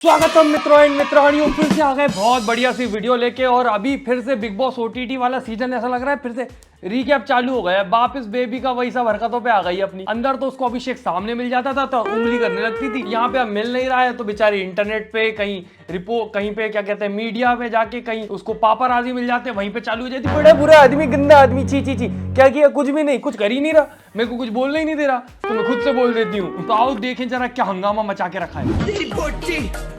स्वागत है मित्रों एंड मित्राणियों, फिर से आ गए बहुत बढ़िया सी वीडियो लेके। और अभी फिर से बिग बॉस ओटीटी वाला सीजन ऐसा लग रहा है फिर से रिकैप चालू हो गया है। वापस बेबी का वही सब हरकतों पे आ गई अपनी। अंदर तो उसको अभिषेक सामने मिल जाता था तो उंगली करने लगती थी, यहाँ पे अब मिल नहीं रहा है तो बेचारी इंटरनेट पे कहीं रिपोर्ट, कहीं पे क्या कहते हैं मीडिया पे जाके कहीं उसको पापाराजी मिल जाते हैं, वहीं पे चालू हो जाती। बड़ा बुरा आदमी, गंदा आदमी, ची ची ची। क्या किया? कुछ भी नहीं, कुछ कर ही नहीं रहा, मेरे को कुछ बोलने ही नहीं दे रहा तो मैं खुद से बोल देती हूँ। तो आओ देखें जरा क्या हंगामा मचा के रखा है।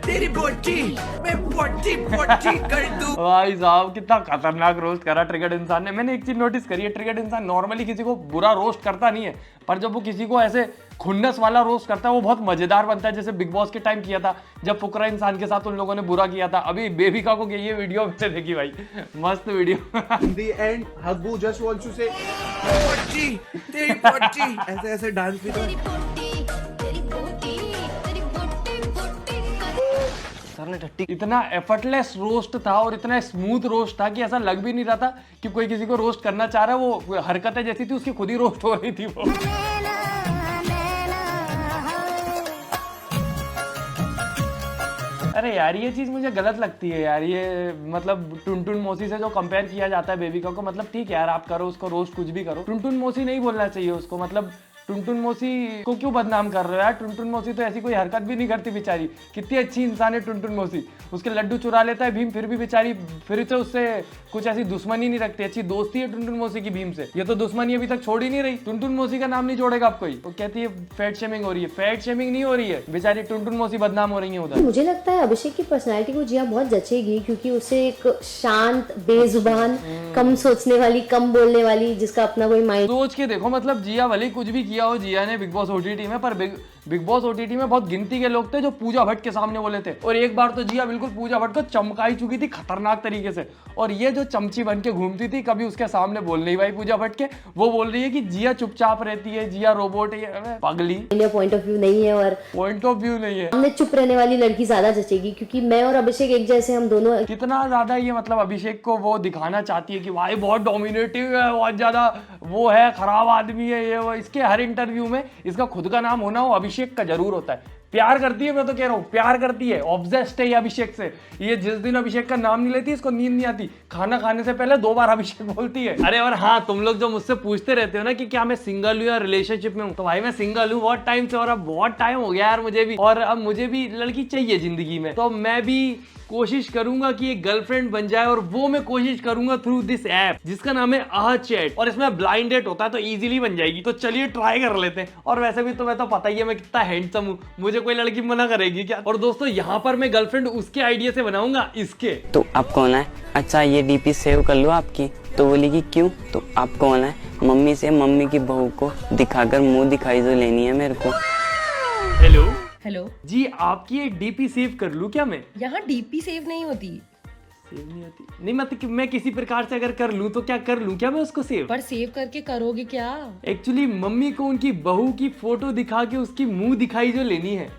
तेरी बोटी मैं बोटी कर दूं। भाई साहब कितना खतरनाक रोस्ट करा ट्रिगर्ड इंसान ने। मैंने एक चीज नोटिस करी है, ट्रिगर्ड इंसान नॉर्मली किसी को बुरा रोस्ट करता नहीं है, पर जब वो किसी को ऐसे खुन्नस वाला रोस्ट करता है वो बहुत मजेदार बनता है। जैसे बिग बॉस के टाइम किया था जब फुकरा इंसान के साथ उन लोगों ने बुरा किया था। अभी बेबिका को ये वीडियो मैंने देखी भाई, मस्त video. In the end, Hagbu just wants to say, बोटी तेरी बोटी ऐसे डांस भी तो तेरी बोटी तेरी बोटी तेरी बोटी बोटी कर। इतना एफर्टलेस रोस्ट था और इतना स्मूथ रोस्ट था कि ऐसा लग भी नहीं रहा था कि कोई किसी को रोस्ट करना चाह रहा है। वो हरकतें जैसी थी उसकी खुद ही रोस्ट हो रही थी वो। अरे यार ये चीज मुझे गलत लगती है यार, ये मतलब टुनटुन मौसी से जो कंपेयर किया जाता है बेबिका को, मतलब ठीक है यार आप करो उसको रोस्ट, कुछ भी करो। टुनटुन मौसी नहीं बोलना चाहिए उसको, मतलब टुनटुन मौसी को क्यों बदनाम कर रहे हो यार? टुनटुन मौसी तो ऐसी कोई हरकत भी नहीं करती बेचारी, कितनी अच्छी इंसान है टुनटुन मौसी। उसके लड्डू चुरा लेता है भीम, फिर भी बेचारी फिर से उससे कुछ ऐसी दुश्मनी नहीं रखती, अच्छी दोस्ती है टुनटुन मौसी की भीम से। ये तो दुश्मनी अभी तक छोड़ ही नहीं रही। टुनटुन मौसी का नाम नहीं जोड़ेगा आप कोई, वो कहती है फैट शेमिंग हो रही है। फैट शेमिंग नहीं हो रही है, बेचारी टुनटुन मौसी बदनाम हो रही है उधर। मुझे लगता है अभिषेक की पर्सनालिटी को जिया बहुत जचेगी, क्योंकि उसे एक शांत, बेजुबान, कम सोचने वाली, कम बोलने वाली, जिसका अपना कोई माइंड। सोच के देखो, मतलब जिया भले कुछ भी किया हो जिया ने बिग बॉस ओटीटी में, पर बिग बॉस ओटीटी में बहुत गिनती के लोग थे जो पूजा भट्ट के सामने बोले थे। और एक बार तो जिया बिल्कुल पूजा भट्ट को चमकाई चुकी थी खतरनाक तरीके से। और ये जो चमची बन के घूमती थी, कभी उसके सामने बोल नहीं भाई पूजा भट्ट के, वो बोल रही है कि जिया चुपचाप रहती है, जिया रोबोट है। अबे पगली, पॉइंट ऑफ व्यू नहीं है और पॉइंट ऑफ व्यू नहीं है। हमने चुप रहने वाली लड़की ज्यादा जचेगी, क्योंकि मैं और अभिषेक एक जैसे, हम दोनों कितना ज्यादा ये मतलब अभिषेक को वो दिखाना चाहती है कि भाई बहुत डोमिनेटिव है, बहुत ज्यादा वो है, खराब आदमी है ये वो। इसके हर इंटरव्यू में इसका खुद का नाम होना वो अभिषेक का जरूर होता है। प्यार करती है, मैं तो कह रहा हूँ प्यार करती है, ऑब्सेस्ड है ये अभिषेक से। ये जिस दिन अभिषेक का नाम नहीं लेती इसको नींद नहीं आती, खाना खाने से पहले 2 बार अभिषेक बोलती है। अरे और हाँ, तुम लोग जो मुझसे पूछते रहते हो ना कि क्या मैं सिंगल हूँ या रिलेशनशिप में हूँ, तो भाई मैं सिंगल हूँ बहुत टाइम से। और अब बहुत टाइम हो गया यार मुझे भी, और अब मुझे भी लड़की चाहिए जिंदगी में। तो मैं भी कोशिश करूंगा कि एक गर्लफ्रेंड बन जाए, और वो मैं कोशिश करूंगा थ्रू दिस ऐप जिसका नाम है आह चैट। और इसमें ब्लाइंड डेट होता है तो इजीली बन जाएगी। तो चलिए ट्राई कर लेते हैं। और वैसे भी तुम्हें तो पता ही है मैं कितना हैंडसम हूँ, मुझे कोई लड़की मना करेगी क्या? और दोस्तों यहाँ पर मैं गर्लफ्रेंड उसके आइडिया से बनाऊंगा, इसके। तो आप कौन है? अच्छा ये डीपी सेव कर लो आपकी। तो बोली कि क्यों? तो आप कौन है? मम्मी से मम्मी की बहू को दिखाकर मुंह दिखाई जो लेनी है मेरे को। हेलो हेलो जी, आपकी एक डीपी सेव कर लूं क्या मैं? यहाँ डीपी सेव नहीं होती। सेव नहीं होती? नहीं मतलब कि मैं किसी प्रकार से अगर कर लूं तो क्या कर लूं क्या मैं उसको सेव? पर सेव करके करोगे क्या? एक्चुअली मम्मी को उनकी बहू की फोटो दिखा के उसकी मुंह दिखाई जो लेनी है।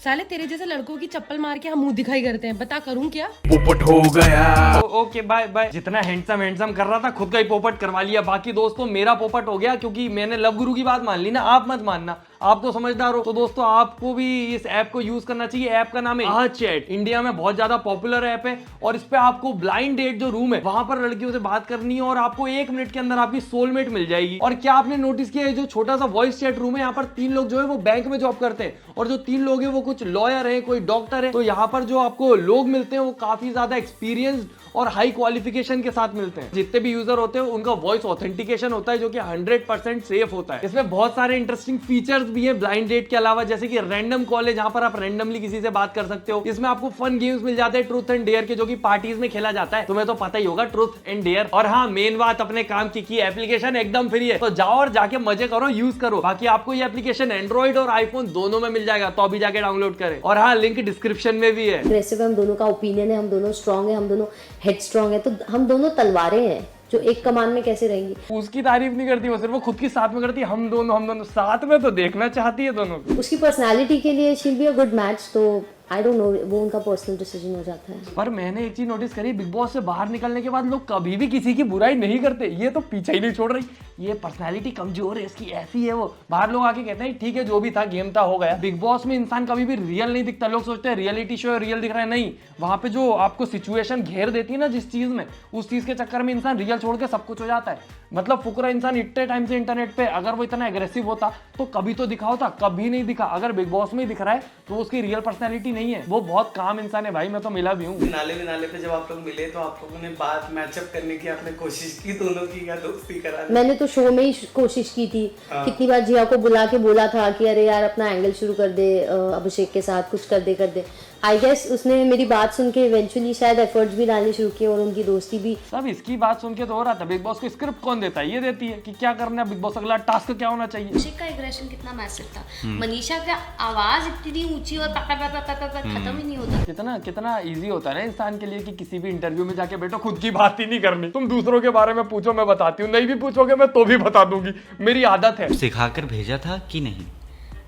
साले तेरे जैसे लड़कों की चप्पल मार के हम मुंह दिखाई करते हैं, बता करूं क्या? पोपट हो गया। Okay bye bye. जितना हैंडसम कर रहा था खुद का ही पोपट करवा लिया। बाकी दोस्तों मेरा पोपट हो गया क्योंकि मैंने लव गुरु की बात मान ली ना, आप मत मानना, आप तो समझदार हो। तो दोस्तों आपको भी इस ऐप को यूज करना चाहिए। ऐप का नाम है आह चैट, इंडिया में बहुत ज्यादा पॉपुलर ऐप है। और इस पे आपको ब्लाइंड डेट जो रूम है वहां पर लड़कियों से बात करनी है, और आपको 1 मिनट के अंदर आपकी सोलमेट मिल जाएगी। और क्या आपने नोटिस किया है, जो छोटा सा वॉइस चैट रूम है, यहाँ पर 3 लोग जो है वो बैंक में जॉब करते हैं, और जो 3 लोग है वो कुछ लॉयर है, कोई डॉक्टर है। तो यहाँ पर जो आपको लोग मिलते हैं वो काफी ज्यादा एक्सपीरियंस्ड और हाई क्वालिफिकेशन के साथ मिलते हैं। जितने भी यूजर होते हैं उनका वॉइस ऑथेंटिकेशन होता है जो कि 100% सेफ होता है। इसमें बहुत सारे इंटरेस्टिंग फीचर्स भी है ब्लाइंड डेट के अलावा, जैसे कि रैंडम कॉल है जहां पर आप रैंडमली किसी से बात कर सकते हो। इसमें आपको फन गेम्स मिल जाते हैं, ट्रूथ एंड डेयर के, जो कि पार्टीज में खेला जाता है। तुम्हें तो पता ही होगा ट्रूथ एंड डेयर। और हाँ, मेन बात अपने काम की एप्लीकेशन एकदम फ्री है, तो जाओ और जाके मजे करो, यूज करो। बाकी आपको ये एप्लीकेशन एंड्रॉइड और आईफोन दोनों में मिल जाएगा, तो अभी जाके डाउनलोड करें। और हाँ, लिंक डिस्क्रिप्शन में भी है। अग्रेसिव है, हम दोनों का ओपिनियन है, हम दोनों स्ट्रांग है, हम दोनों हेड स्ट्रांग है, तो हम दोनों तलवारें हैं जो एक कमान में कैसे रहेंगी। उसकी तारीफ नहीं करती वो, सिर्फ वो खुद की साथ में करती है। हम दोनों साथ में तो देखना चाहती है दोनों को। उसकी पर्सनालिटी के लिए she will be a good match, तो आई डोंट नो, वो उनका पर्सनल डिसीजन हो जाता है। पर मैंने एक चीज नोटिस करी, बिग बॉस से बाहर निकलने के बाद लोग कभी भी किसी की बुराई नहीं करते। ये तो पीछा ही नहीं छोड़ रही, ये पर्सनालिटी कमजोर है इसकी, ऐसी है वो। बाहर लोग आके कहते हैं ठीक है जो भी था गेम था हो गया। बिग बॉस में इंसान कभी भी रियल नहीं दिखता। लोग सोचते हैं रियलिटी शो है रियल दिख रहा है, नहीं। वहां पे जो आपको सिचुएशन घेर देती है ना जिस चीज में, उस चीज के चक्कर में इंसान रियल छोड़ के सब कुछ हो जाता है। मतलब फुकरा इंसान इतने टाइम से इंटरनेट पे, अगर वो इतना एग्रेसिव होता तो कभी तो दिखा होता, कभी नहीं दिखा। अगर बिग बॉस में ही दिख रहा है तो उसकी रियल पर्सनैलिटी नहीं है। वो बहुत काम इंसान है भाई, मैं तो मिला भी हूँ। नाले पे जब आप लोग मिले तो आप लोगों ने बात मैचअप करने की आपने कोशिश की दोनों की, या दोस्ती करा? मैंने तो शो में ही कोशिश की थी। कितनी बार जिया को बुला के बोला था कि अरे यार अपना एंगल शुरू कर दे, अभिषेक के साथ कुछ कर दे। आई गेस उसने मेरी बात सुन के इवेंचुअली शायद एफर्ट्स भी डालने शुरू किए और उनकी दोस्ती भी। सब इसकी बात सुन के तो हो रहा था। बिग बॉस को स्क्रिप्ट कौन देता है? ये देती है कि क्या करना है बिग बॉस, अगला टास्क क्या होना चाहिए। अभिषेक का एग्रेशन कितना मैसिव था, मनीषा का आवाज इतनी ऊंची और खत्म ही नहीं होता। कितना इजी होता है ना इंसान के लिए कि किसी भी इंटरव्यू में जाके बैठो, खुद की बात ही नहीं करनी। तुम दूसरों के बारे में पूछो, मैं बताती हूँ। नहीं भी पूछोगे मैं तो भी बता दूंगी, मेरी आदत है। सिखाकर भेजा था कि नहीं?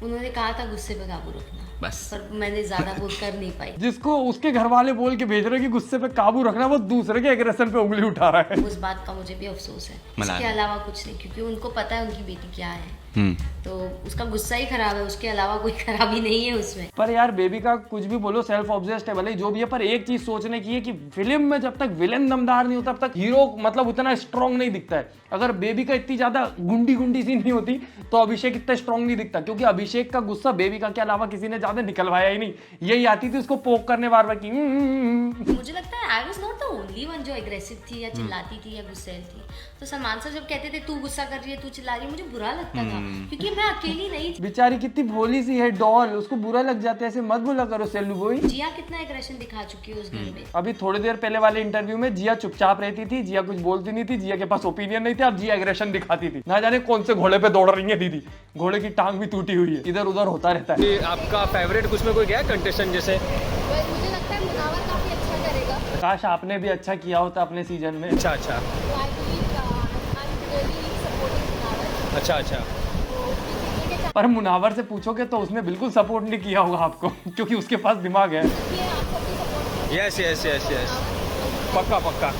उन्होंने कहा था गुस्से पे काबू रखना, बस। पर मैंने ज्यादा वो कर नहीं पाई। जिसको उसके घर वाले बोल के भेज रहे कि गुस्से पे काबू रखना, वो दूसरे के एग्रेशन पे उंगली उठा रहा है। उस बात का मुझे भी अफसोस है, इसके अलावा कुछ नहीं, क्योंकि उनको पता है उनकी बेटी क्या है। तो उसका गुस्सा ही खराब है, उसके अलावा कोई खराबी नहीं है उसमें। पर यार बेबी का कुछ भी बोलो, सेल्फ ऑब्सेस्ड है भले जो भी है, पर एक चीज सोचने की है कि फिल्म में जब तक विलेन दमदार नहीं होता तब तक हीरो मतलब उतना स्ट्रॉन्ग नहीं दिखता है। अगर बेबी का इतनी ज्यादा गुंडी सी नहीं होती तो अभिषेक इतना स्ट्रॉन्ग नहीं दिखता, क्योंकि अभिषेक का गुस्सा बेबी का के अलावा किसी ने ज्यादा निकलवाया ही नहीं। यही आती थी उसको पोक करने बार बार की। मुझे लगता है I was not the only one जो एग्रेसिव थी या चिल्लाती थी या गुस्सैल थी। तो सलमान सर जब कहते थे तू गुस्सा कर रही है, तू चिल्ला रही है, मुझे बुरा लगता था, क्योंकि मैं अकेली नहीं थी। बेचारी कितनी भोली सी है डॉल, उसको बुरा लग जाता है। ऐसे मत बोला करो सेल्लू बॉय। जिया कितना एग्रेशन दिखा चुकी है उस घर में। अभी थोड़ी देर पहले वाले इंटरव्यू में जिया चुपचाप रहती थी, जिया कुछ बोलती नहीं थी, जिया के पास ओपिनियन नहीं थे। अब जिया एग्रेशन दिखाती थी। ना जाने कौन से घोड़े पे दौड़ रही है दीदी, घोड़े की टांग भी टूटी हुई है, इधर उधर होता रहता है। आपका फेवरेट कुछ में कोई गया कंटेस्टेंट? जैसे मुझे लगता है मुनावर काफी अच्छा करेगा। काश आपने भी अच्छा किया होता अपने सीजन में। अच्छा पर मुनावर से पूछोगे तो उसने बिल्कुल सपोर्ट नहीं किया होगा आपको, क्योंकि उसके पास दिमाग है। यस पक्का।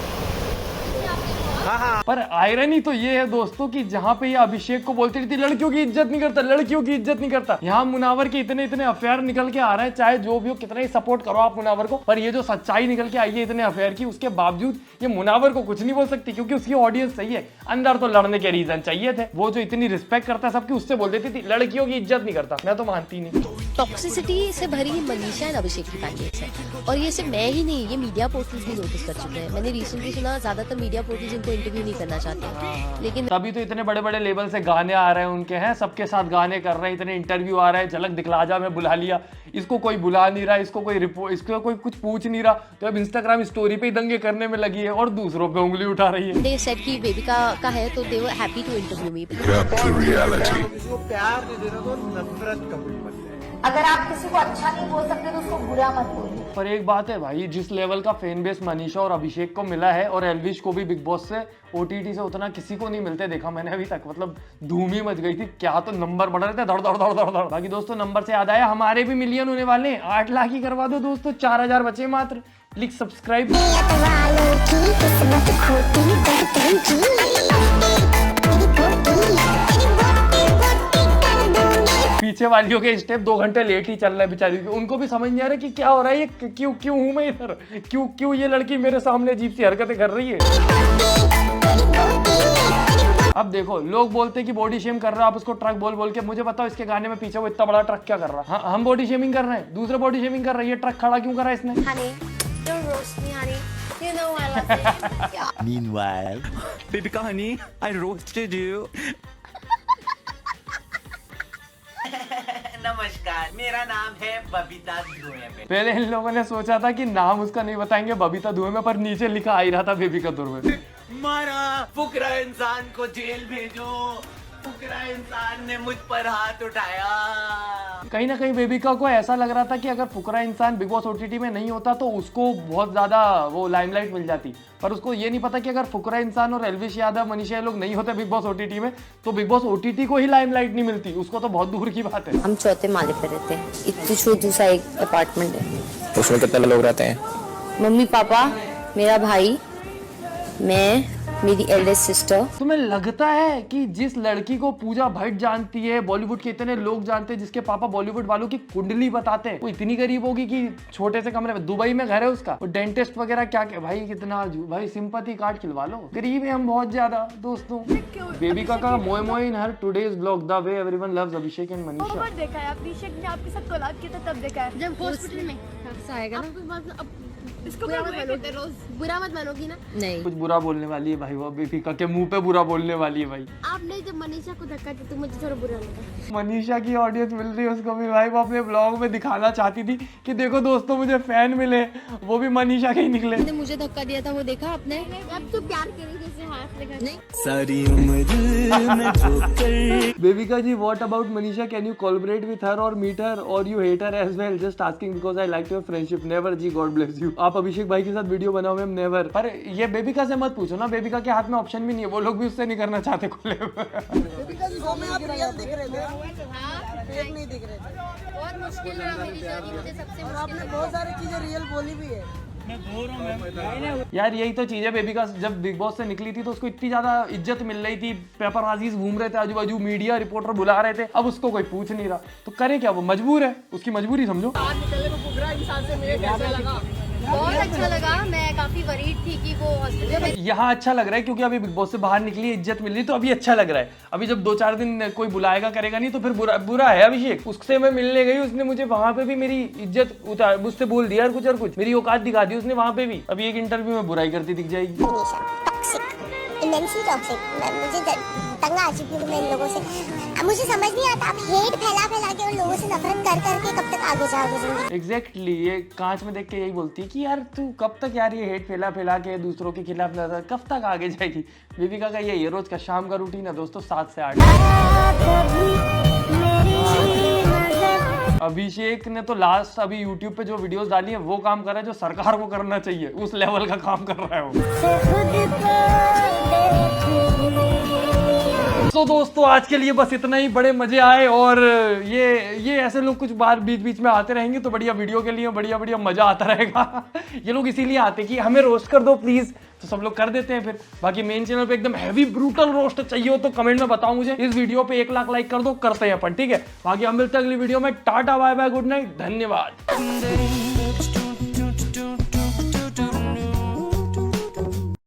हाँ। पर आयरनी तो ये है दोस्तों कि जहाँ पे ये अभिषेक को बोलती थी लड़कियों की इज्जत नहीं करता, लड़कियों की इज्जत नहीं करता, यहाँ मुनावर के इतने अफेयर निकल के आ रहे हैं। चाहे जो भी हो, कितना ही सपोर्ट करो आप मुनावर को, पर ये जो सच्चाई निकल के आई है इतने अफेयर की, उसके बावजूद ये मुनावर को कुछ नहीं बोल सकती, क्योंकि उसकी ऑडियंस सही है। अंदर तो लड़ने के रीजन चाहिए थे। वो जो इतनी रिस्पेक्ट करता है सबकी, उससे बोल देती थी लड़कियों की इज्जत नहीं करता। मैं तो मानती नहीं। टॉक्सिसिटी से भरी मनीषा एंड अभिषेक की फैन बेस है, और ये सिर्फ मैं ही नहीं, ये मीडिया पोर्टल्स भी नोटिस कर चुके हैं। मैंने रिसेंटली सुना ज्यादातर मीडिया पोर्टल्स इनको इंटरव्यू नहीं करना चाहते, लेकिन तभी तो इतने बड़े बड़े लेवल से गाने आ रहे हैं उनके, हैं सबके साथ गाने कर रहे हैं, इतने इंटरव्यू आ रहे हैं। झलक दिखला जा में बुला लिया, इसको कोई बुला नहीं रहा, इसको कोई कुछ पूछ नहीं रहा, तो अब इंस्टाग्राम स्टोरी पे ही दंगे करने में लगी है और दूसरों पे उंगली उठा रही है। दे सेड कि बेबी का है तो they were happy to interview me. किसी को प्यार नहीं देना तो नफरत का कोई मतलब है। अगर आप किसी को अच्छा नहीं बोल सकते तो उसको बुरा मत बोलिए। पर एक बात है भाई, जिस लेवल का फैन बेस मनीषा और अभिषेक को मिला है, और एल्विश को भी बिग बॉस से OTT से उतना किसी को नहीं मिलते देखा मैंने अभी तक। मतलब धूम ही मच गई थी, क्या तो नंबर बढ़ रहे थे, धड़ धड़। बाकी दोस्तों नंबर से याद आया, हमारे भी मिलियन होने वाले हैं। 8 लाख ही करवा दो दोस्तों, 4000 बचे मात्र। Click subscribe. पीछे वालियों के स्टेप 2 घंटे लेट ही चल रहा है बेचारी, उनको भी समझ नहीं आ रहा कि क्या हो रहा है, ये क्यों हूं मैं इधर, क्यों ये लड़की मेरे सामने अजीब सी हरकतें कर रही है। अब देखो लोग बोलते हैं कि बॉडी शेम कर रहा है, आप उसको ट्रक बोल के। मुझे बताओ इसके गाने में पीछे वो इतना बड़ा ट्रक क्या कर रहा है? हाँ, हम बॉडी शेमिंग कर रहे हैं, दूसरे बॉडी शेमिंग कर रहे हैं, ये ट्रक खड़ा क्यों कर रहा है इसने? Meanwhile, Bibika honey, I roasted you. नमस्कार, मेरा नाम है बबीता दुबे। पहले इन लोगों ने सोचा था कि नाम उसका नहीं बताएंगे बबीता दुबे में, पर नीचे लिखा आ ही रहा था बेबी का दुबे। मारा फुकरा इंसान को जेल भेजो, फुकरा इंसान ने मुझ पर हाथ उठाया। कहीं ना कहीं बेबिका को ऐसा लग रहा था कि अगर फुकरा इंसान बिग बॉस ओटीटी में नहीं होता तो उसको बहुत ज्यादा वो लाइमलाइट मिल जाती, पर उसको ये नहीं पता कि अगर फुकरा इंसान और एल्विश यादव, मनीषा ये लोग नहीं होते बिग बॉस ओटीटी में तो बिग बॉस ओटीटी को ही लाइमलाइट नहीं मिलती, उसको तो बहुत दूर की बात है। हम चौथे माले पे रहते हैं, इतनी छोटी सा एक अपार्टमेंट है। उसमें कितने लोग रहते हैं? मम्मी पापा, मेरा भाई, मैं, मेरी एल्डेस्ट सिस्टर। तुम्हें लगता है कि जिस लड़की को पूजा भट्ट जानती है, बॉलीवुड के इतने लोग जानते हैं, जिसके पापा बॉलीवुड वालों की कुंडली बताते हैं, वो इतनी गरीब होगी कि छोटे से कमरे में, दुबई में घर है उसका, वो डेंटिस्ट वगैरह क्या भाई कितना भाई सिंपैथी कार्ड खिलवा लो, गरीब है हम बहुत ज्यादा दोस्तों। बेबिका का मोए मोए in her today's blog the way everyone loves Abhishek and Manisha. देखा है अभिषेक ने आपके साथ कोलैब किया था, तब देखा है जब हॉस्पिटल में आएगा ना। इसको बुरा मत मानोगी ना? नहीं, कुछ बुरा बोलने वाली है भाई, वो बेबिका के मुंह पे बुरा बोलने वाली है भाई। आपने जब मनीषा को धक्का दिया तो मुझे थोड़ा बुरा लगा। मनीषा की ऑडियंस मिल रही है उसको भी भाई, वो अपने ब्लॉग में दिखाना चाहती थी कि देखो दोस्तों मुझे फैन मिले, वो भी मनीषा के ही निकले। मुझे धक्का दिया था वो देखा आपने? अब तो प्यार करेगी जैसे हाथ लगा। नहीं सारी उम्र में joker. Bebika ji, what about Manisha? Can you collaborate with her और मीट हर और you hate her as well? Just asking because I like your friendship. Never ji, God bless you. आप अभिषेक भाई के साथ वीडियो बनाओ मैम, नेवर। पर ये बेबिका से मत पूछो ना, बेबिका के हाथ में ऑप्शन भी नहीं है, वो लोग भी उससे नहीं करना चाहते कोलैब। और मुश्किल है मेरी जर्नी, मुझे सबसे मुश्किल बहुत सारी चीजें रियल बोली भी है। यार यही तो चीज है, बेबिका जब बिग बॉस से निकली थी तो उसको इतनी ज्यादा इज्जत मिल रही थी, पेपरराजीज घूम रहे थे आजू बाजू, मीडिया रिपोर्टर बुला रहे थे, अब उसको कोई पूछ नहीं रहा, तो करे क्या? वो मजबूर है, उसकी मजबूरी समझो। बहुत अच्छा लगा, मैं काफी वरीड थी कि वो हॉस्पिटल में। यहाँ अच्छा लग रहा है क्योंकि अभी बिग बॉस से बाहर निकली, इज्जत मिल रही, तो अभी अच्छा लग रहा है। अभी जब 2-4 दिन कोई बुलाएगा करेगा नहीं तो फिर बुरा है। अभिषेक, उससे मैं मिलने गई, उसने मुझे वहां पे भी मेरी इज्जत उतार, मुझसे बोल दिया और कुछ मेरी औकात दिखा दी उसने वहां पे भी। अभी एक इंटरव्यू में बुराई करती दिख जाएगी। मुझे तंग आ चुकी हूँ मैं इन लोगों से। अब मुझे समझ नहीं आता, आप हेट फैला के उन लोगों से नफरत कर कब तक आगे जाओगे जिंदगी। एग्जैक्टली, ये कांच में देख के यही बोलती है कि यार तू कब तक यार ये हेट फैला के दूसरों के खिलाफ कब तक आगे जाएगी। बेबिका का ये रोज का शाम का रूटीन है दोस्तों, 7 से 8। अभिषेक ने तो लास्ट अभी YouTube पे जो वीडियोस डाली है वो काम कर रहा है जो सरकार को करना चाहिए, उस लेवल का काम कर रहा है वो। तो दोस्तों आज के लिए बस इतना ही। बड़े मजे आए और ये ऐसे लोग कुछ बार बीच में आते रहेंगे तो बढ़िया वीडियो के लिए बढ़िया मजा आता रहेगा। ये लोग इसीलिए आते कि हमें रोस्ट कर दो प्लीज, तो सब लोग कर देते हैं फिर। बाकी मेन चैनल पे एकदम हैवी ब्रूटल रोस्ट चाहिए हो तो कमेंट में बताओ मुझे। इस वीडियो पे 1 लाख लाइक कर दो, करते हैं अपन, ठीक है। बाकी हम मिलते हैं अगली वीडियो में। Tata bye bye, good night, धन्यवाद।